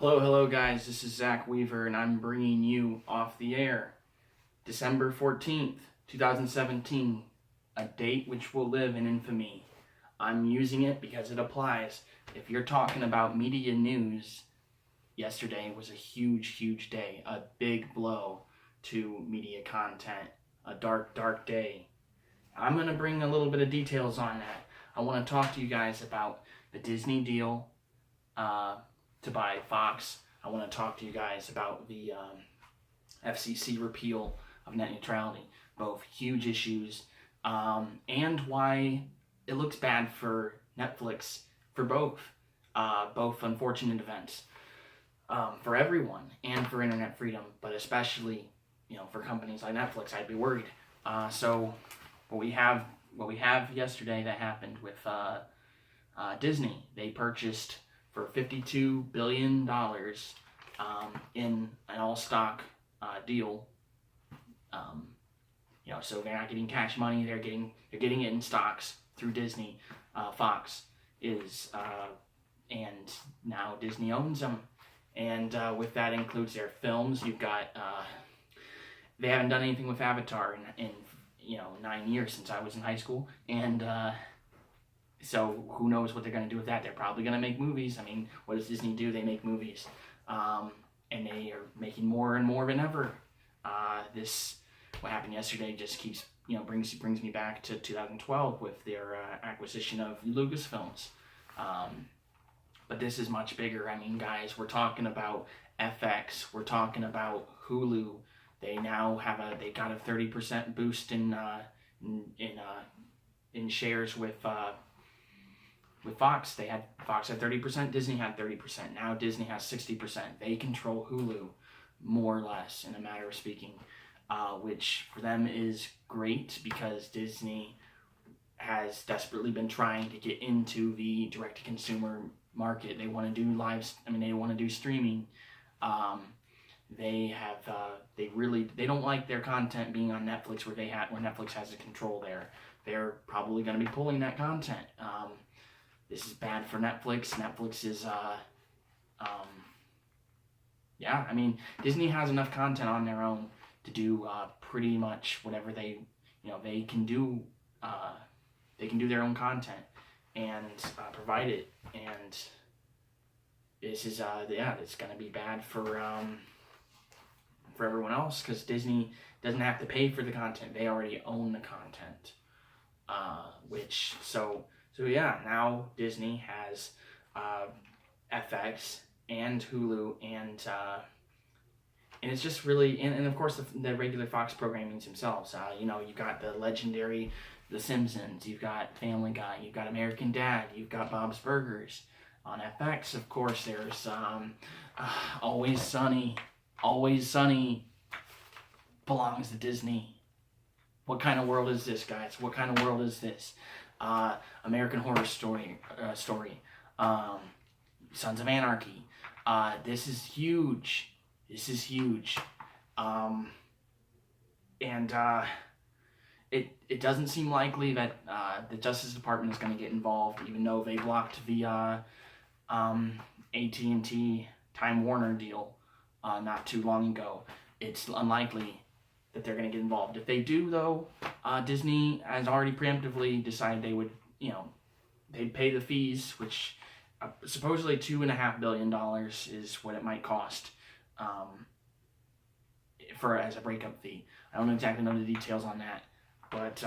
Hello guys, this is Zach Weaver and I'm bringing you Off the Air, December 14th, 2017, a date which will live in infamy. I'm using it because it applies. If you're talking about media news, yesterday was a huge day, a big blow to media content, a dark day. I'm going to bring a little bit of details on that. I want to talk to you guys about the Disney deal, to buy Fox. I want to talk to you guys about the FCC repeal of net neutrality, both huge issues, and why it looks bad for Netflix, for both unfortunate events, for everyone and for internet freedom, but especially for companies like Netflix. I'd be worried. So what we have yesterday that happened with Disney, they purchased for $52 billion in an all-stock deal. So they're not getting cash money; they're getting it in stocks through Disney. Fox is, and now Disney owns them, and with that includes their films. You've got they haven't done anything with Avatar in 9 years since I was in high school, and so who knows what they're going to do with that. They're probably going to make movies. I mean, what does Disney do? They make movies. And they are making more and more than ever. What happened yesterday just keeps, brings me back to 2012 with their acquisition of Lucasfilms. But this is much bigger. I mean, guys, we're talking about FX. We're talking about Hulu. They now they got a 30% boost in shares with Fox. Fox had 30%, Disney had 30%. Now Disney has 60%. They control Hulu, more or less, in a matter of speaking, which for them is great because Disney has desperately been trying to get into the direct-to-consumer market. They want to do they want to do streaming. They don't like their content being on Netflix where Netflix has the control there. They're probably going to be pulling that content. This is bad for Netflix. Netflix is, Disney has enough content on their own to do pretty much whatever they can do. They can do their own content and provide it. And this is, it's going to be bad for everyone else because Disney doesn't have to pay for the content. They already own the content, now Disney has FX and Hulu and it's just really, and of course the regular Fox programmings themselves. You've got the legendary The Simpsons, you've got Family Guy, you've got American Dad, you've got Bob's Burgers. On FX, of course, there's Always Sunny. Always Sunny belongs to Disney. What kind of world is this, guys? What kind of world is this? American Horror Story, Sons of Anarchy. This is huge. It doesn't seem likely that the Justice Department is going to get involved, even though they blocked the AT&T Time Warner deal not too long ago. It's unlikely that they're going to get involved. If they do, though, Disney has already preemptively decided they would, they'd pay the fees, which supposedly $2.5 billion is what it might cost as a breakup fee. I don't exactly know the details on that, but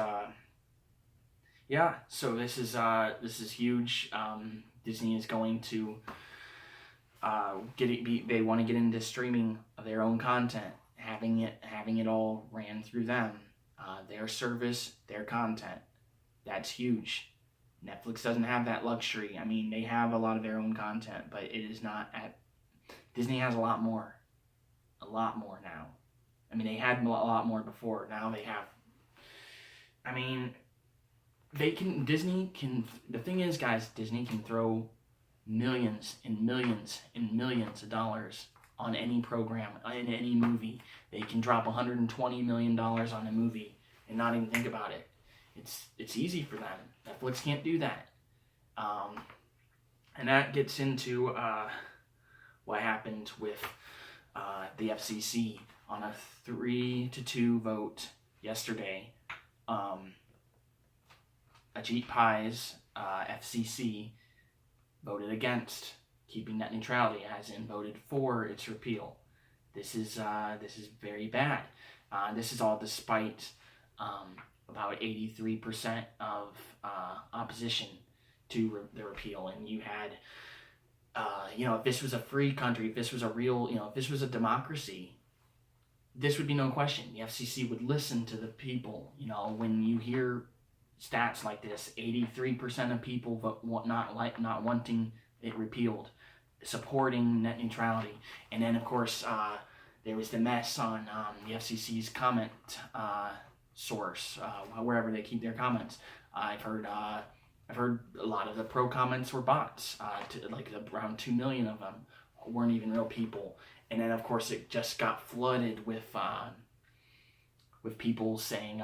So this is huge. Disney is going to they want to get into streaming of their own content. Having it all ran through them, their service, their content. That's huge. Netflix doesn't have that luxury. I mean, they have a lot of their own content, but it is not at. Disney has a lot more now. I mean, they had a lot more before. Now they have. I mean, Disney can. The thing is, guys, Disney can throw millions and millions and millions of dollars on any program, in any movie. They can drop $120 million on a movie and not even think about it. It's easy for them. Netflix can't do that. And that gets into what happened with the FCC on a 3-2 vote yesterday. Ajit Pai's FCC voted against keeping net neutrality, as in voted for its repeal. This is very bad. This is all despite about 83% of opposition to the repeal, and you had, if this was a free country, if this was a real, if this was a democracy, this would be no question. The FCC would listen to the people. When you hear stats like this, 83% of people not wanting it repealed, supporting net neutrality, and then of course there was the mess on the FCC's comment source, wherever they keep their comments. I've heard a lot of the pro comments were bots. Around 2 million of them weren't even real people. And then of course it just got flooded with people saying,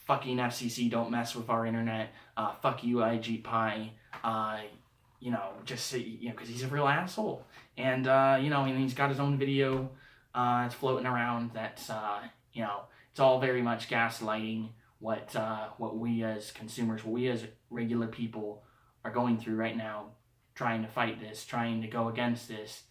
fucking FCC, don't mess with our internet. Fuck you, Ajit Pai. Because he's a real asshole. And and he's got his own video. It's floating around. That's it's all very much gaslighting what we as consumers, what we as regular people are going through right now, trying to fight this, trying to go against this,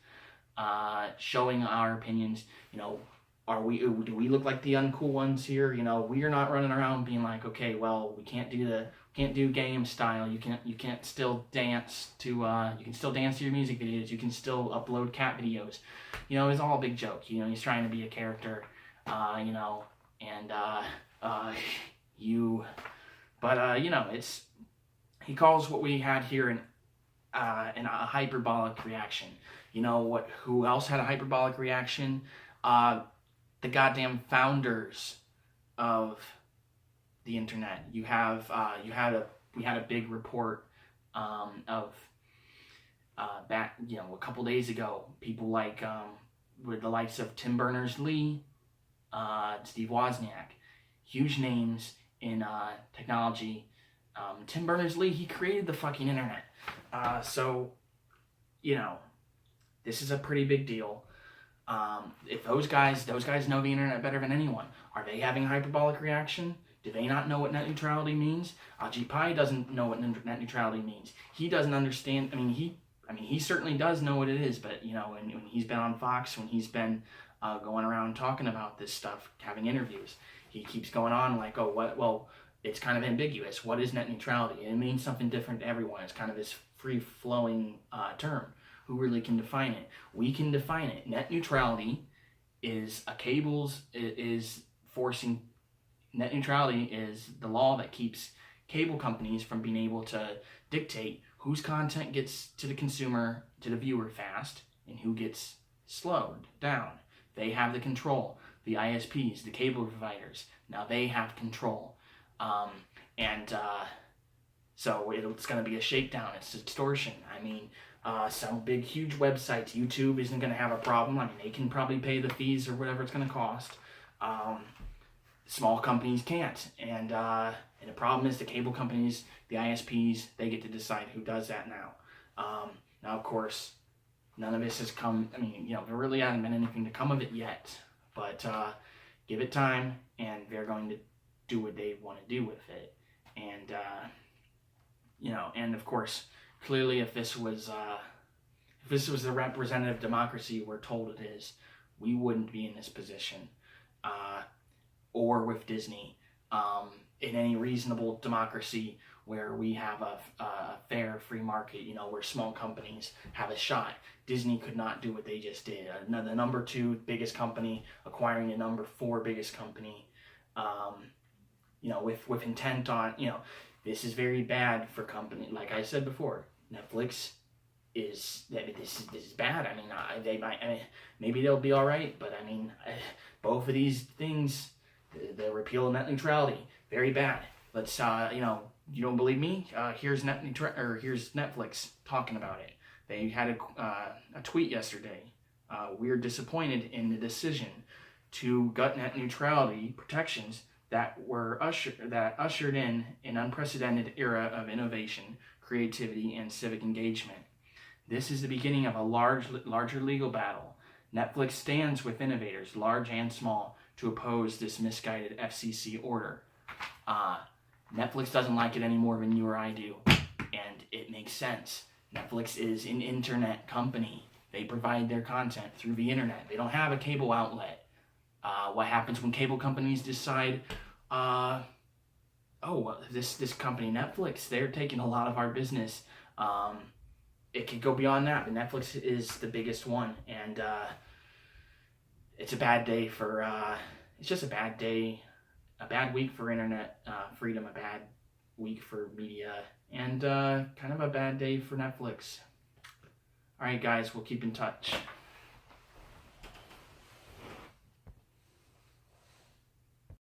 showing our opinions. Do we look like the uncool ones here? We are not running around being like, okay, well, we can't do game style. You can't still dance to you can still dance to your music videos. You can still upload cat videos. It's all a big joke. He's trying to be a character. It's he calls what we had here in a hyperbolic reaction. Who else had a hyperbolic reaction? The goddamn founders of the internet. We had a big report of back a couple days ago. People like with the likes of Tim Berners-Lee, Steve Wozniak, huge names in technology. Tim Berners-Lee, he created the fucking internet. This is a pretty big deal. If those guys know the internet better than anyone, are they having a hyperbolic reaction? Do they not know what net neutrality means? Ajit Pai doesn't know what net neutrality means. He doesn't understand. He certainly does know what it is, but when he's been on Fox, when he's been going around talking about this stuff, having interviews, he keeps going on like, oh, what? Well, it's kind of ambiguous. What is net neutrality? It means something different to everyone. It's kind of this free-flowing term. Who really can define it? We can define it. Net neutrality is net neutrality is the law that keeps cable companies from being able to dictate whose content gets to the consumer, to the viewer fast, and who gets slowed down. They have the control. The ISPs, the cable providers, now they have control. So it's going to be a shakedown. It's distortion. Some big, huge websites, YouTube isn't going to have a problem. They can probably pay the fees or whatever it's going to cost. Small companies can't. And the problem is the cable companies, the ISPs, they get to decide who does that now. Now, of course, none of this has come. There really hasn't been anything to come of it yet. But give it time, and they're going to do what they want to do with it. And, and of course, clearly, if this was the representative democracy we're told it is, we wouldn't be in this position, or with Disney. In any reasonable democracy where we have a fair free market, where small companies have a shot, Disney could not do what they just did. The number 2 biggest company acquiring the number 4 biggest company, with intent on, this is very bad for company. Like I said before, Netflix this is bad. Maybe they'll be all right, but both of these things, the repeal of net neutrality, very bad. Let's you don't believe me? Here's Netflix talking about it. They had a tweet yesterday. We're disappointed in the decision to gut net neutrality protections that ushered in an unprecedented era of innovation, creativity, and civic engagement. This is the beginning of a larger legal battle. Netflix stands with innovators, large and small, to oppose this misguided FCC order. Netflix doesn't like it any more than you or I do, and it makes sense. Netflix is an internet company. They provide their content through the internet. They don't have a cable outlet. What happens when cable companies decide, this company Netflix, they're taking a lot of our business. It could go beyond that, but Netflix is the biggest one, and it's a bad day for. It's just a bad day, a bad week for internet freedom, a bad week for media, and kind of a bad day for Netflix. All right, guys, we'll keep in touch.